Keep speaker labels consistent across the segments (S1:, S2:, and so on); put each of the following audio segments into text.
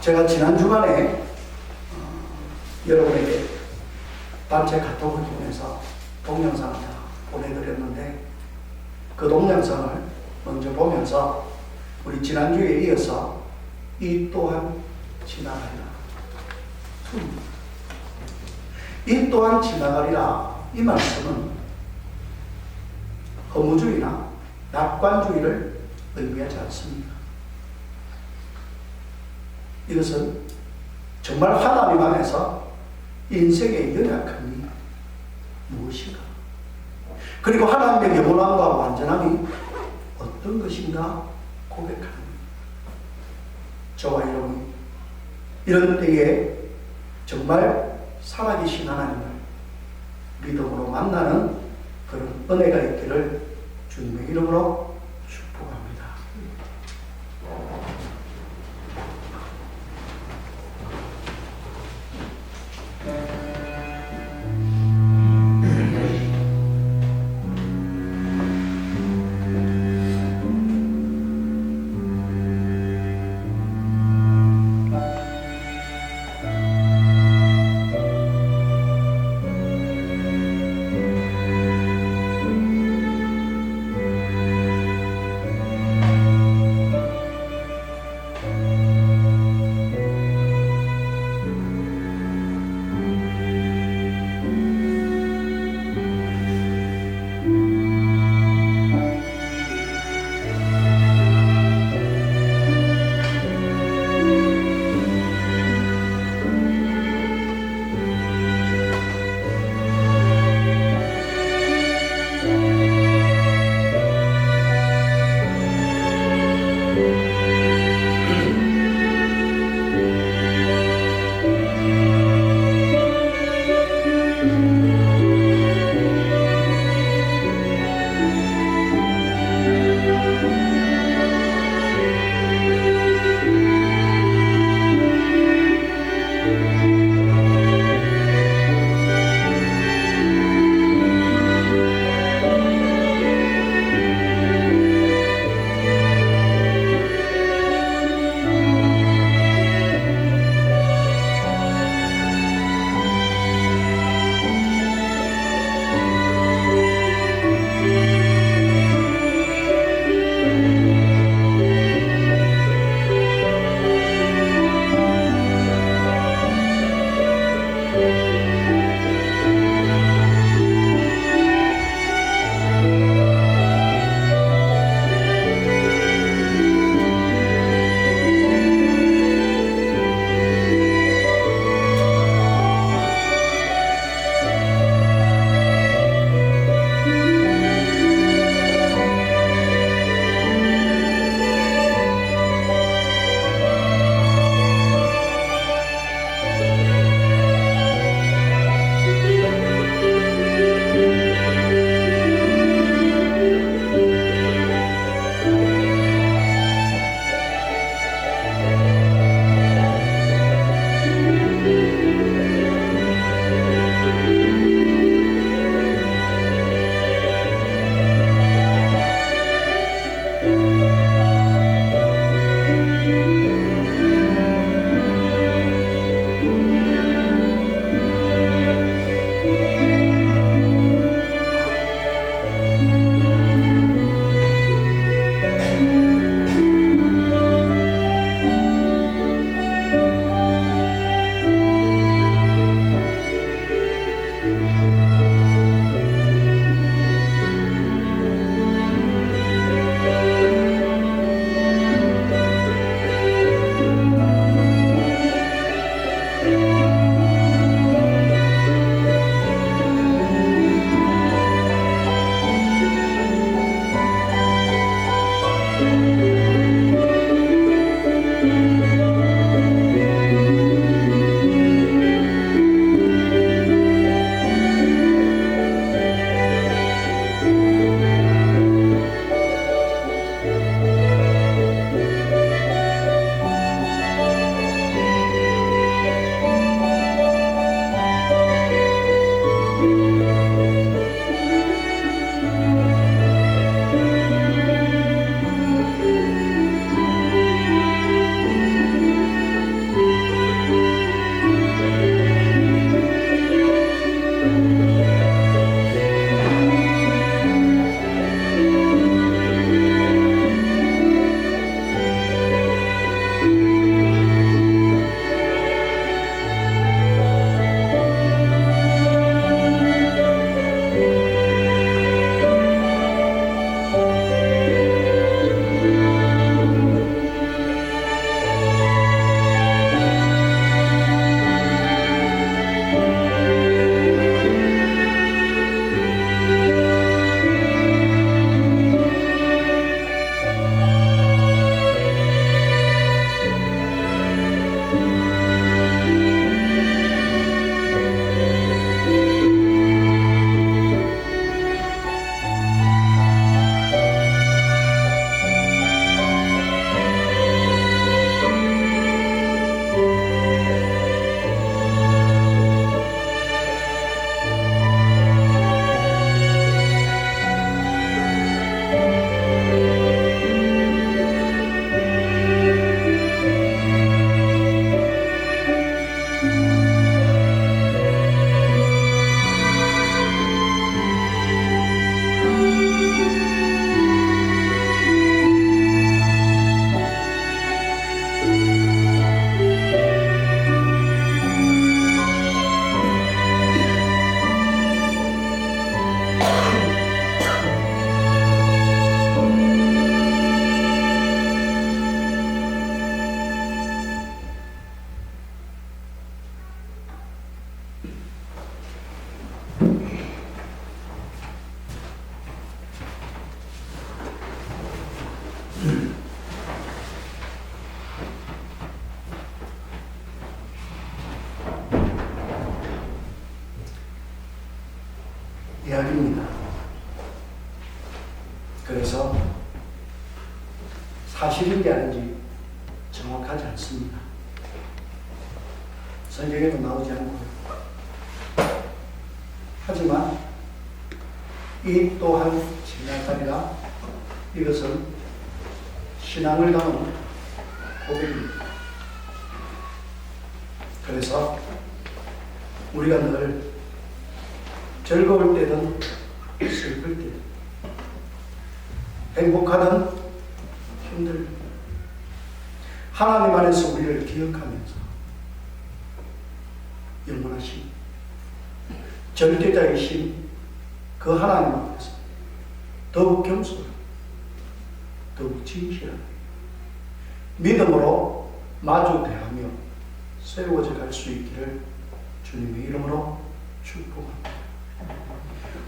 S1: 제가 지난 주간에 여러분에게 단체 카톡을 통해서 동영상을 다 보내드렸는데 그 동영상을 먼저 보면서 우리 지난주에 이어서 이 또한 지나가리라. 이 또한 지나가리라. 이 말씀은 허무주의나 낙관주의를 의미하지 않습니다. 이것은 정말 하나님 안에서 인생의 연약함이 무엇인가, 그리고 하나님의 영원함과 완전함이 어떤 것인가 고백하는, 저와 여러분이 이런 때에 정말 살아계신 하나님을 믿음으로 만나는 그런 은혜가 있기를 주님의 이름으로 축복합니다. 제약입니다. 그래서 사실인지 아닌지 정확하지 않습니다. 성경에도 나오지 않고요. 하지만 이 또한 지나가리라. 이것은 신앙을 담은 고백입니다. 그래서 우리가 늘 즐거울 때든 슬플 때든 행복하든 힘들 때 하나님 안에서 우리를 기억하면서 영원하신 절대자이신 그 하나님 앞에서 더욱 겸손하고 더욱 진실하게 믿음으로 마주 대하며 세워져 갈 수 있기를 주님의 이름으로 축복합니다.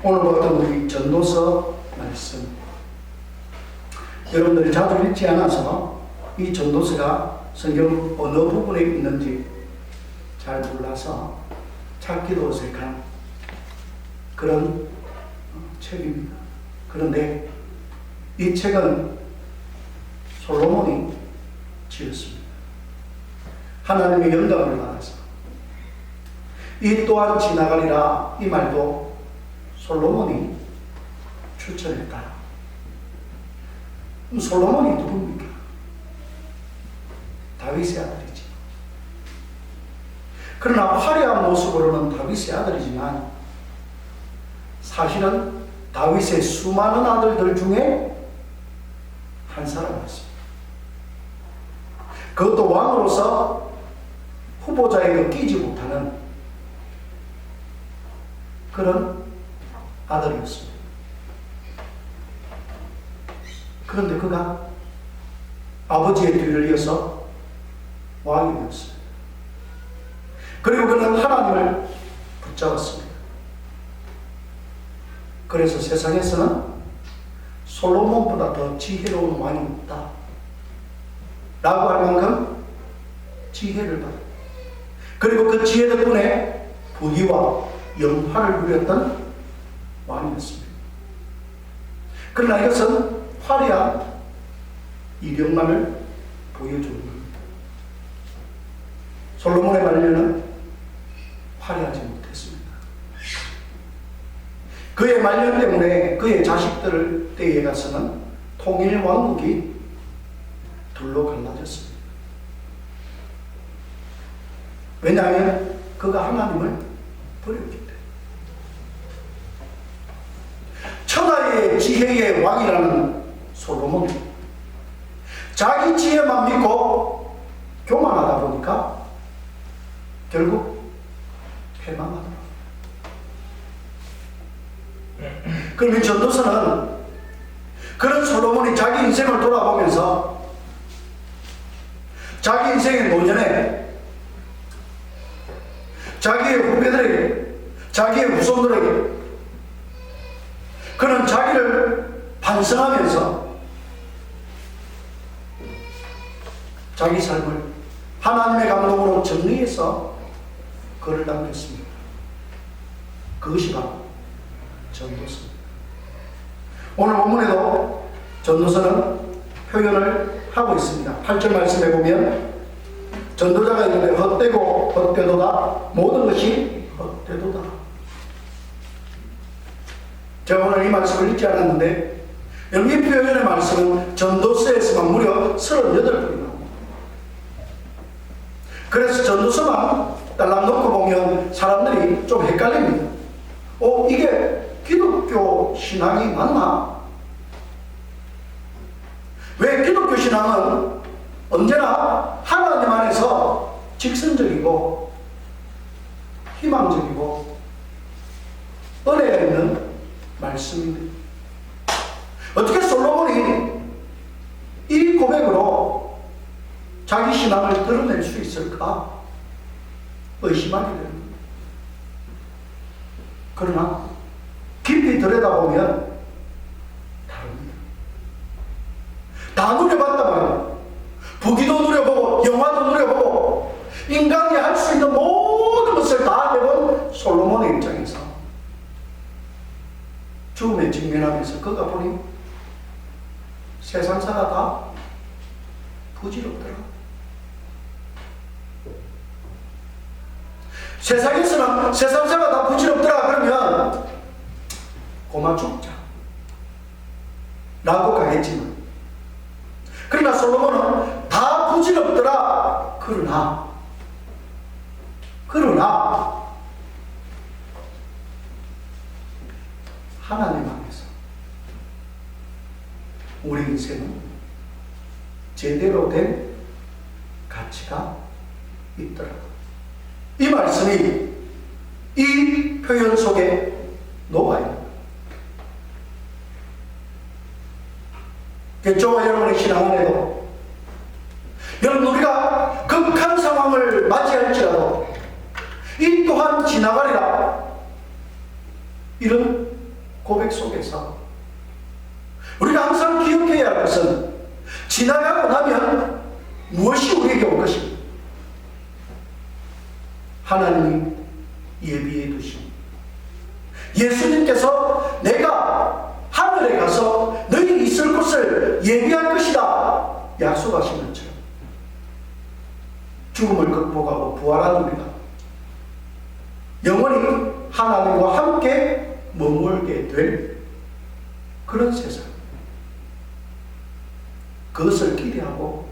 S1: 오늘 보던 우리 전도서 말씀, 여러분들이 자주 읽지 않아서 이 전도서가 성경 어느 부분에 있는지 잘 몰라서 찾기도 어색한 그런 책입니다. 그런데 이 책은 솔로몬이 지었습니다. 하나님의 영감을 받아서 이 또한 지나가리라, 이 말도 솔로몬이 추천했다. 솔로몬이 누굽니까? 다윗의 아들이지. 그러나 화려한 모습으로는 다윗의 아들이지만 사실은 다윗의 수많은 아들들 중에 한 사람이었습니다. 그것도 왕으로서 후보자에게 끼지 못하는 그런 아들이었습니다. 그런데 그가 아버지의 뒤를 이어서 왕이 되었습니다. 그리고 그는 하나님을 붙잡았습니다. 그래서 세상에서는 솔로몬보다 더 지혜로운 왕이 없다 라고 할 만큼 지혜를 받았다. 그리고 그 지혜 덕분에 부귀와 영화를 누렸던 왕이었습니다. 그러나 이것은 화려한 이력만을 보여주는 겁니다. 솔로몬의 말년은 화려하지 못했습니다. 그의 말년 때문에 그의 자식들 때에 가서는 통일 왕국이 둘로 갈라졌습니다. 왜냐하면 그가 하나님을 버렸기 때문에. 천하의 지혜의 왕이라는 솔로몬이 자기 지혜만 믿고 교만하다 보니까 결국 패망하더라. 그러면 전도서는 그런 솔로몬이 자기 인생을 돌아보면서 자기 인생의 노년에 자기의 후배들에게, 자기의 후손들에게 그는 자기를 반성하면서 자기 삶을 하나님의 감동으로 정리해서 글을 남겼습니다. 그것이 바로 전도서입니다. 오늘 본문에도 전도서는 표현을 하고 있습니다. 8절 말씀에 보면 전도자가 있는데 헛되고 헛되도다, 모든 것이 헛되도다. 제가 오늘 이 말씀을 읽지 않았는데 여러분, 이 표현의 말씀은 전도서에서만 무려 38번이 나옵니다. 그래서 전도서만 딸랑 놓고 보면 사람들이 좀 헷갈립니다. 이게 기독교 신앙이 맞나? 왜 기독교 신앙은 언제나 하나님 안에서 직선적이고 희망적이고 은혜가 있는 말씀입니다. 어떻게 솔로몬이 이 고백으로 자기 신앙을 드러낼 수 있을까 의심하게 됩니다. 그러나 깊이 들여다보면 다릅니다. 다 누려봤단 말이에요. 부귀도 누려보고 영화도 누려보고 인간이 할 수 있는 모든 것을 다 해본 솔로몬의 입장에서 지내면서 그가 보니 세상사가 다 부질없더라. 세상에서는 세상사가 다 부질없더라 그러면 고마 죽자 라고 가겠지만, 그러나 솔로몬은 다 부질없더라. 그러나 하나님 안에서 우리 인생은 제대로 된 가치가 있더라. 이 말씀이 이 표현 속에 녹아요. 저와 여러분의 신앙 안에도 여러분, 우리가 극한 상황을 맞이할지라도 이 또한 지나가리라, 이런 고백 속에서 우리가 항상 기억해야 할 것은 지나가고 나면 무엇이 우리에게 올 것인가. 하나님이 예비해 두신, 예수님께서 내가 하늘에 가서 너희 있을 곳을 예비할 것이다 약속하신 것처럼 죽음을 극복하고 부활한 우리가 영원히 하나님과 함께 머물게 될 그런 세상, 그것을 기대하고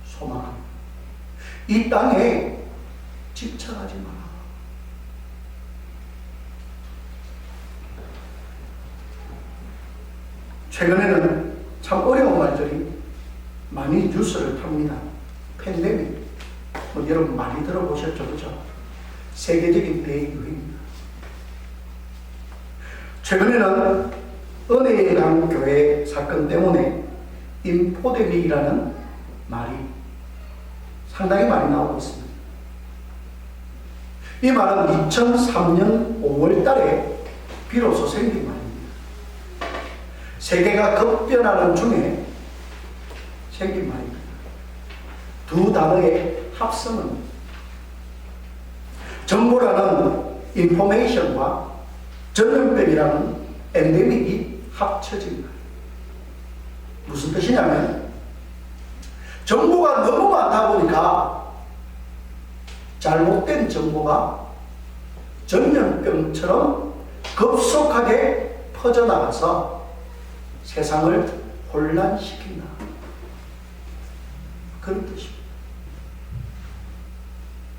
S1: 소망합니다. 이 땅에 집착하지 마라. 최근에는 참 어려운 말들이 많이 뉴스를 탑니다. 팬데믹, 여러분 많이 들어보셨죠, 그렇죠? 세계적인 대유행입니다. 최근에는 은혜의 강 교회 사건 때문에 인포데믹이라는 말이 상당히 많이 나오고 있습니다. 이 말은 2003년 5월 달에 비로소 생긴 말입니다. 세계가 급변하는 중에 생긴 말입니다. 두 단어의 합성은 정보라는 인포메이션과 전염병이라는 엔데믹이 합쳐진 거예요. 무슨 뜻이냐면, 정보가 너무 많다 보니까 잘못된 정보가 전염병처럼 급속하게 퍼져나가서 세상을 혼란시킨다, 그런 뜻입니다.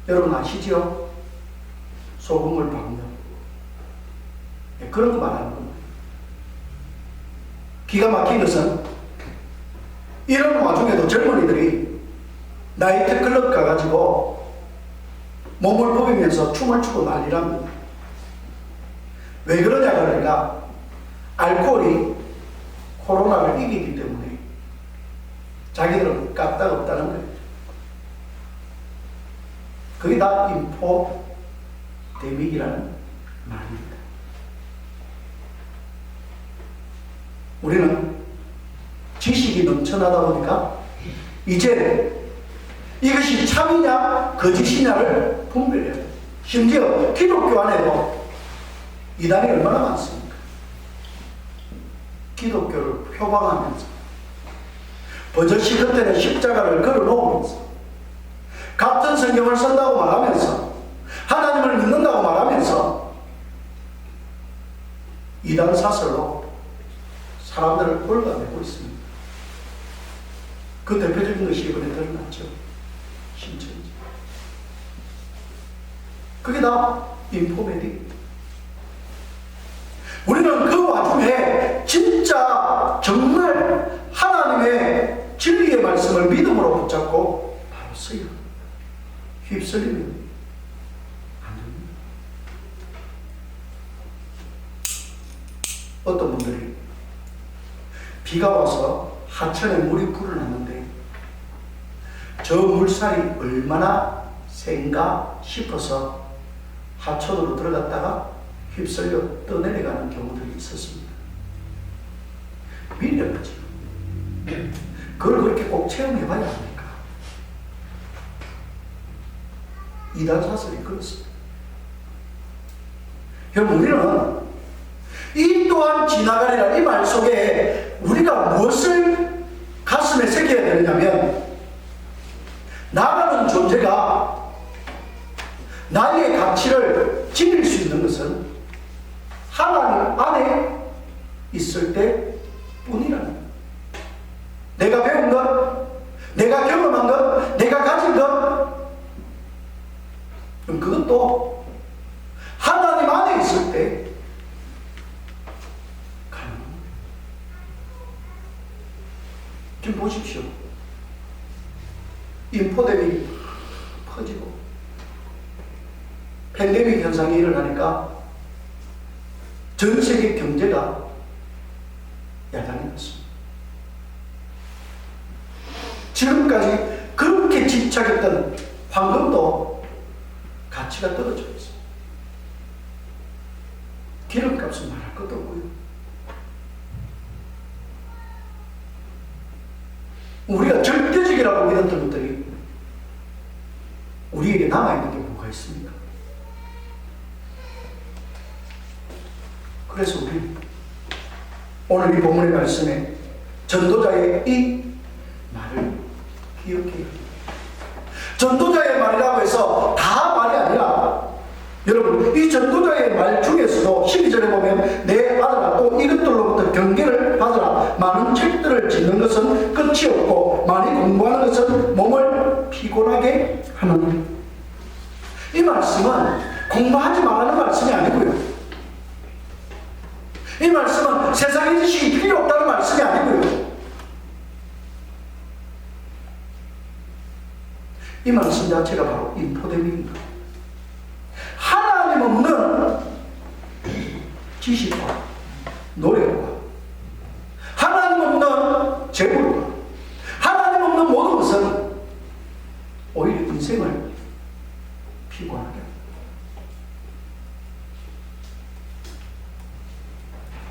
S1: 여러분 아시죠? 소금을 박는, 그런 거 말하는 겁니다. 기가 막힌 것은 이런 와중에도 젊은이들이 나이트클럽 가가지고 몸을 부비면서 춤을 추고 난리랍니다. 왜 그러냐 그러니까 알코올이 코로나를 이기기 때문에 자기들은 까딱없다는 거예요. 그게 다 인포데믹이라는 말입니다. 우리는 지식이 넘쳐나다 보니까 이제 이것이 참이냐 거짓이냐를 분별해야 돼요. 심지어 기독교 안에도 이단이 얼마나 많습니까? 기독교를 표방하면서 버젓이 겉에는 십자가를 걸어놓으면서 같은 성경을 쓴다고 말하면서 하나님을 믿는다고 말하면서 이단 사설로 사람들을 올가매고 있습니다. 그 대표적인 것이 이번에 드러났죠. 신천지. 그게 다 인포메딕. 우리는 그 와중에 진짜 정말 하나님의 진리의 말씀을 믿음으로 붙잡고 바로 서요. 휩쓸리면 안 됩니다. 어떤 분들이 비가 와서 하천에 물이 불어났는데 저 물살이 얼마나 센가 싶어서 하천으로 들어갔다가 휩쓸려 떠내려가는 경우들이 있었습니다. 미련하죠. 그걸 그렇게 꼭 체험해봐야 합니까? 이단 사설이 그렇습니다. 여러분, 우리는 이 또한 지나가리라. 이 말 속에 우리가 무엇을 가슴에 새겨야 되느냐면, 나라는 존재가 나의 가치를 지닐 수 있는 것은 하나님 안에 있을 때 뿐이라는 거예요. 내가 배운 것, 내가 경험한 것, 내가 가진 것, 그것도 하나님 안에 있을 때 가능합니다. 지금 보십시오. 인포데믹이 퍼지고 팬데믹 현상이 일어나니까 전 세계 경제가 야단이 났습니다. 지금까지 그렇게 집착했던 황금도 가치가 떨어져 있습니다. 기름값은 말할 것도 없고요. 우리가 절대적이라고 믿었던 것들이 우리에게 남아있는 게 뭐가 있습니까? 그래서 우리 오늘 이 본문의 말씀에 전도자의 이 말을 기억해야 합니다. 전도자의 말이라고 해서 다 말이 아니라, 여러분, 이 전도자의 말 중에서도 12절에 보면 내 아들아 또 이것들로부터 경계를 받으라. 많은 책들을 짓는 것은 끝이 없고 많이 공부하는 것은 몸을 피곤하게 하는. 이 말씀은 공부하지 말라는 말씀이 아니고요. 이 말씀은 세상의 지식이 필요 없다는 말씀이 아니고요. 이 말씀 자체가 바로 인포데믹입니다. 하나님 없는 지식과 노력과 하나님 없는 재물과 하나님 없는 모든 것은 오히려 인생을 피곤하게 합니다.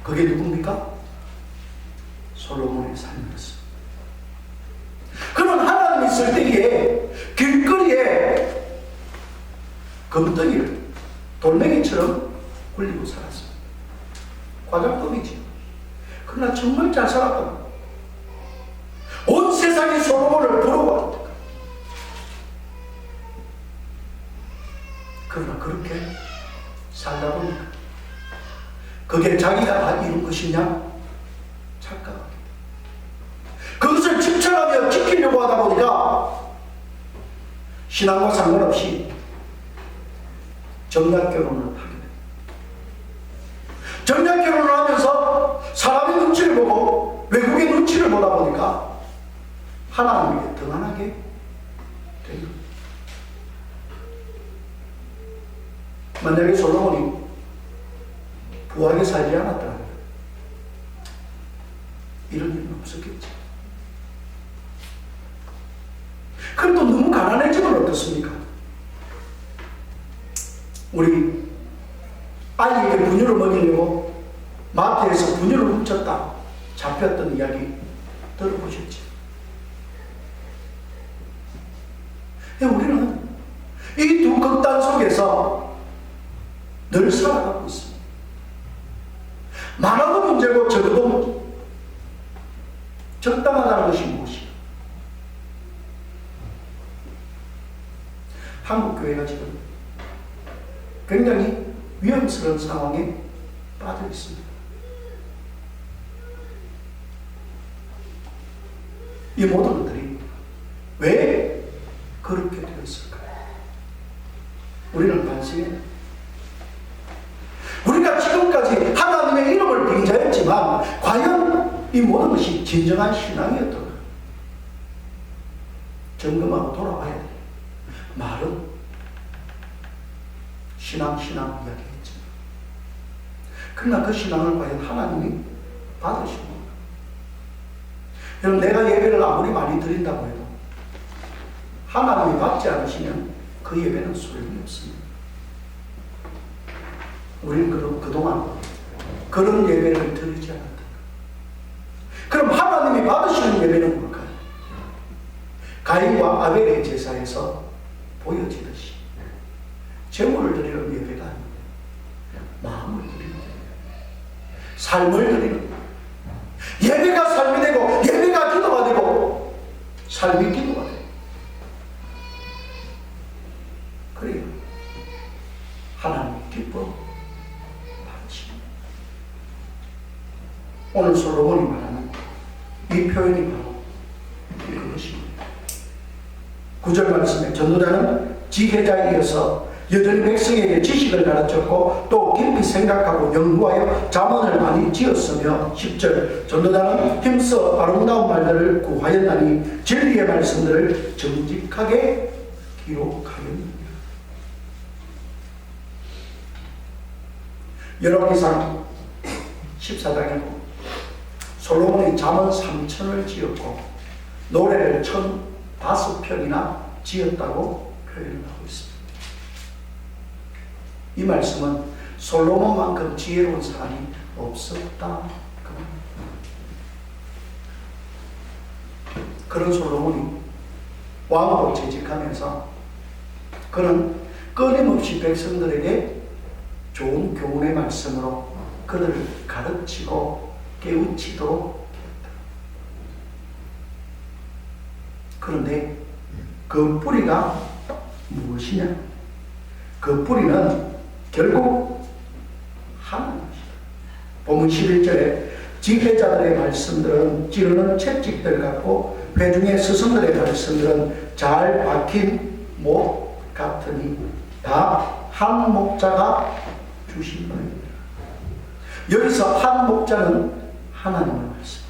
S1: 그게 누굽니까? 솔로몬의 삶이었습니다. 그는 하나님 있을 때에 길거리에 금덩이를 돌멩이처럼 굴리고 살았습니다. 과장법이죠. 그러나 정말 잘 살았다. 온 세상이 솔로몬을 부러워합니다. 그러나 그렇게 살다 보니까 그게 자기가 다 이룬 것이냐? 착각합니다. 그것을 집착하며 지키려고 하다 보니까 신앙과 상관없이 정략 결혼을 하게 됩니다. 정략 결혼을 하면서 사람의 눈치를 보고 외국의 눈치를 보다 보니까 하나님에게 등한하게 된 겁니다. 만약에 솔로몬이 부하게 살지 않았다면 이런 일은 없었겠죠. 그럼 또 너무 가난해지면 어떻습니까? 우리 아이에게 분유를 먹이려고 마트에서 분유를 훔쳤다 잡혔던 이야기 들어보셨죠? 우리는 이 두 극단 속에서 늘 살아가고 있습니다. 많아도 문제고 적어도 문제. 적당하다는 것이 무엇이냐? 한국교회가 지금 굉장히 위험스러운 상황에 빠져 있습니다. 이 모든 것들이 왜 그렇게 되었을까요? 우리는 반성해야 합니다. 우리가 지금까지 하나님의 이름을 빙자했지만 과연 이 모든 것이 진정한 신앙이었던가? 점검하고 돌아와야 돼요. 말은 신앙 이야기했죠. 그러나 그 신앙을 과연 하나님이 받으신 건가? 여러분, 내가 예배를 아무리 많이 드린다고 해도 하나님이 받지 않으시면 그 예배는 소용이 없습니다. 우리는 그동안 그런 예배를 드리지 않았다. 그럼 하나님이 받으시는 예배는 뭘까요? 가인과 아벨의 제사에서 보여지듯이 제물을 드리는 예배가 아닙니다. 마음을 드리는 예배. 삶을 드리는 거예요. 예배가 삶이 되고 예배가 기도가 되고 삶이 기도가 돼요. 그래요. 하나님 기뻐 받으십니다. 오늘 솔로몬이 말하는 이 표현이 바로 이것입니다. 9절 말씀에 전도자는 지혜자에 이어서 여전히 백성에게 지식을 가르쳤고 또 깊이 생각하고 연구하여 자문을 많이 지었으며 10절 전도자는 힘써 아름다운 말들을 구하였나니 진리의 말씀들을 정직하게 기록하였느니라. 열왕기상 14장에 솔로몬이 잠언 3천을 지었고 노래를 1005편이나 지었다고 표현을 하고 있습니다. 이 말씀은 솔로몬만큼 지혜로운 사람이 없었다. 그런 솔로몬이 왕으로 재직하면서 그는 끊임없이 백성들에게 좋은 교훈의 말씀으로 그들을 가르치고 깨우치도록 했다. 그런데 그 뿌리가 무엇이냐? 그 뿌리는 결국 하나님이다. 본문 11절에 지혜자들의 말씀들은 찌르는 채찍들 같고 회중의 스승들의 말씀들은 잘 박힌 못 같으니 다 한 목자가 주신 바입니다. 여기서 한 목자는 하나님의 말씀.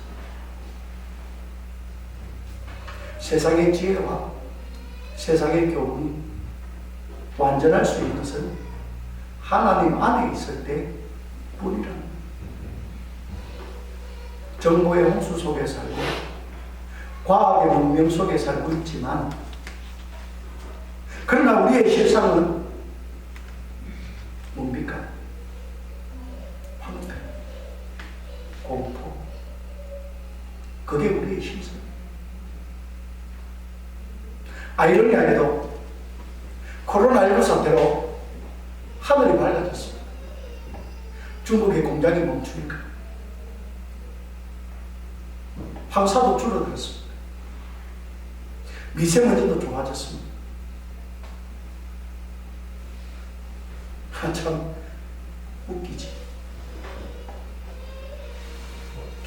S1: 세상의 지혜와 세상의 교훈이 완전할 수 있는 것은 하나님 안에 있을 때 뿐이랍니다. 정보의 홍수 속에 살고 과학의 문명 속에 살고 있지만 그러나 우리의 실상은 뭡니까? 황폐, 공포. 그게 우리의 실상. 아이러니하게도 코로나19 사태로 하늘이 밝아졌습니다. 중국의 공장이 멈추니까 황사도 줄어들었습니다. 미세먼지도 좋아졌습니다. 참 웃기지.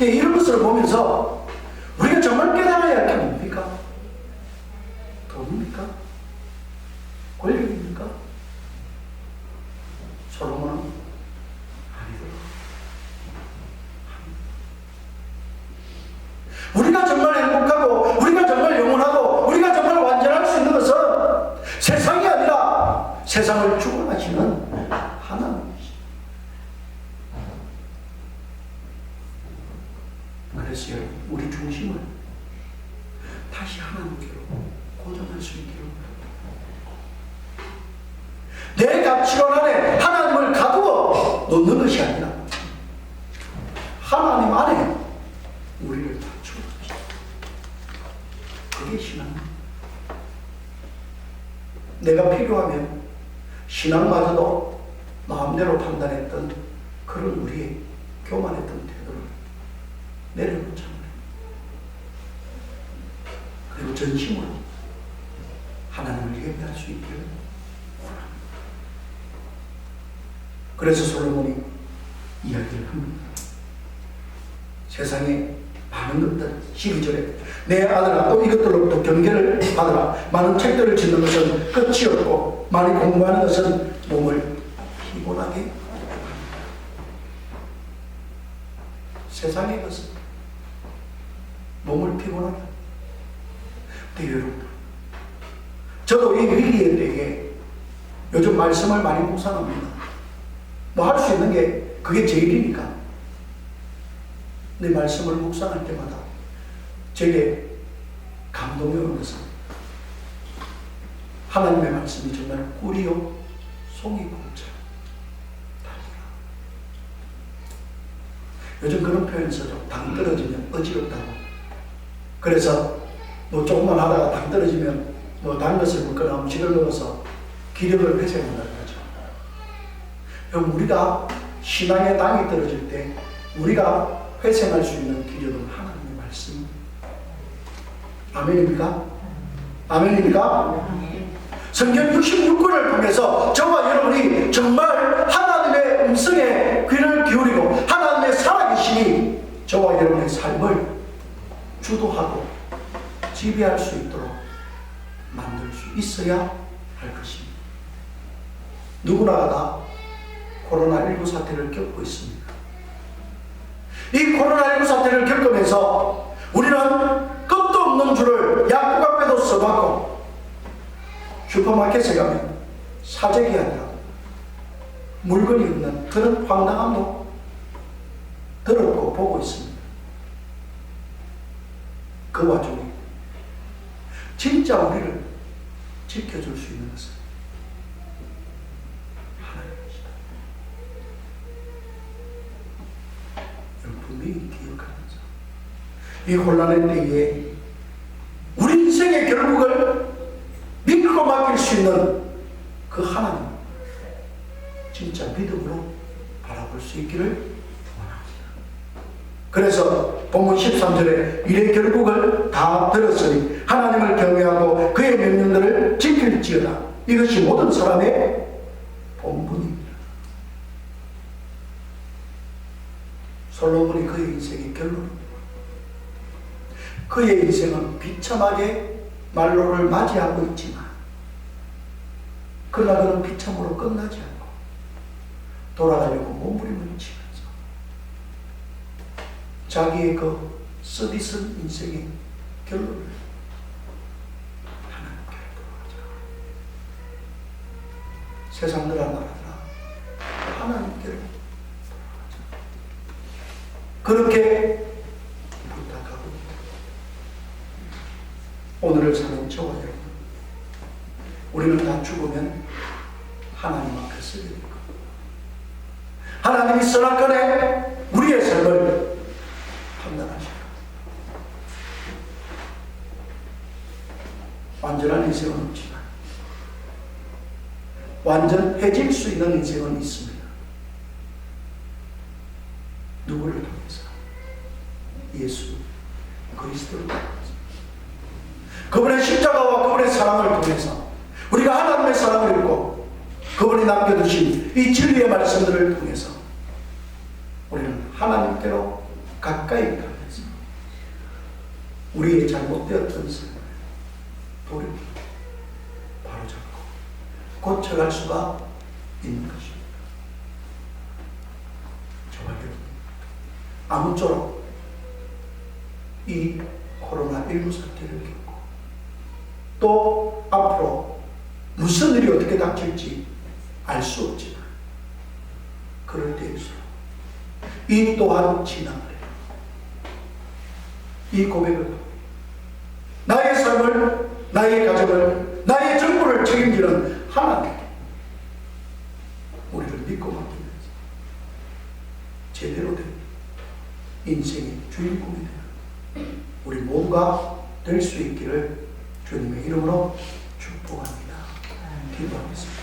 S1: 이런 것을 보면서 우리가 정말 깨달아야 할 게 뭡니까? 돈입니까? 권력입니까? 솔로몬은 아니더라. 우리가 정말 행복하고 우리가 정말 영원하고 우리가 정말 완전할 수 있는 것은 세상이 아니라 세상을 주관하시는 하나님이시죠. 그래서 우리 중심을 다시 하나님께로 고정할 수 있기를 내 가치관 안에 하나님을 가두어 놓는 것이 아니라 하나님 안에 우리를 맞추는 것이다. 그게 신앙입니다. 내가 필요하면 신앙마저도 마음대로 판단했던 그런 우리의 교만했던 태도를 내려놓자. 그리고 전심으로 하나님을 예배할 수 있기를 원합니다. 그래서 솔로몬이 이야기를 합니다. 세상에 많은 것들, 12절에 내 아들아 또 이것들로부터 경계를 받으라. 많은 책들을 짓는 것은 끝이 없고 많이 공부하는 것은 몸을 피곤하게 합니다. 세상의 것은 몸을 피곤하게 합니다. 되게 여러분, 저도 이 위기의 때에 요즘 말씀을 많이 묵상합니다. 뭐 할 수 있는 게 그게 제일이니까. 내 말씀을 묵상할 때마다 제게 감동이 오는 것은 하나님의 말씀이 정말 꿀이요 송이 공짜. 요즘 그런 표현 쓰죠. 당 떨어지면 어지럽다고. 그래서 뭐 조금만 하다가 당 떨어지면 뭐 단 것을 먹거나 음식을 먹어서 기력을 회생한다고 하죠. 그럼 우리가 신앙의 당이 떨어질 때 우리가 회생할 수 있는 기력은 하나님의 말씀입니다. 아멘입니까? 아멘입니까? 성경 66권을 통해서 저와 여러분이 정말 하나님의 음성에 귀를 기울이고 하나님의 살아계심이 저와 여러분의 삶을 주도하고 지배할 수 있도록 만들 수 있어야 할 것입니다. 누구나 다 코로나19 사태를 겪고 있습니다. 이 코로나19 사태를 겪으면서 우리는 끝도 없는 줄을 약국 앞에도 써봤고 슈퍼마켓에 가면 사재기 아니라 물건이 없는 그런 황당함도 들었고 보고 있습니다. 그 와중에 진짜 우리를 지켜줄 수 있는 것은 하나님이시다. 여러분 분명히 기억하면서 이 혼란의 때에 우리 인생의 결국을 믿고 맡길 수 있는 그 하나님 진짜 믿음으로 바라볼 수 있기를 원합니다. 그래서 본문 13절에 이래 결국을 다 들었으니 하나님을 경외하고 그의 명령들을 지킬지어다. 이것이 모든 사람의 본분입니다. 솔로몬이 그의 인생의 결론입니다. 그의 인생은 비참하게 말로를 맞이하고 있지만 그러나 그는 비참으로 끝나지 않고 돌아가려고 몸부림을 치면서 자기의 그 쓰디쓴 인생의 결론을 하나님께 돌아가자. 세상들아 나라들아 하나님께로 돌아가자. 그렇게 부탁하고 오늘을 사는 저와 여러분, 우리는 다 죽으면 하나님 앞에 서게 될 겁니다. 하나님이 선악간에 우리의 삶을 판단하시고 완전한 인생은 없지만 완전해질 수 있는 인생은 있습니다. 누구를 통해서? 예수 그리스도를 통해서. 그분의 십자가와 그분의 사랑을 통해서 우리가 하나님의 사랑을 읽고 그분이 남겨두신 이 진리의 말씀들을 통해서 우리는 하나님께로 가까이 가면서 우리의 잘못되었던 삶을 돌이키고 바로잡고 고쳐갈 수가 있는 것입니다. 저와 여러분, 아무쪼록 이 코로나19 사태를 겪고 또 앞으로 무슨 일이 어떻게 닥칠지 알 수 없지만 그럴 때일수록 이 또한 지나가려 이 고백을 나의 삶을, 나의 가정을, 나의 정부를 책임지는 하나님께 우리를 믿고 맡기면서 제대로 된 인생의 주인공이 되는 우리 모두가 될 수 있기를 주님의 이름으로 축복합니다. 기도하겠습니다.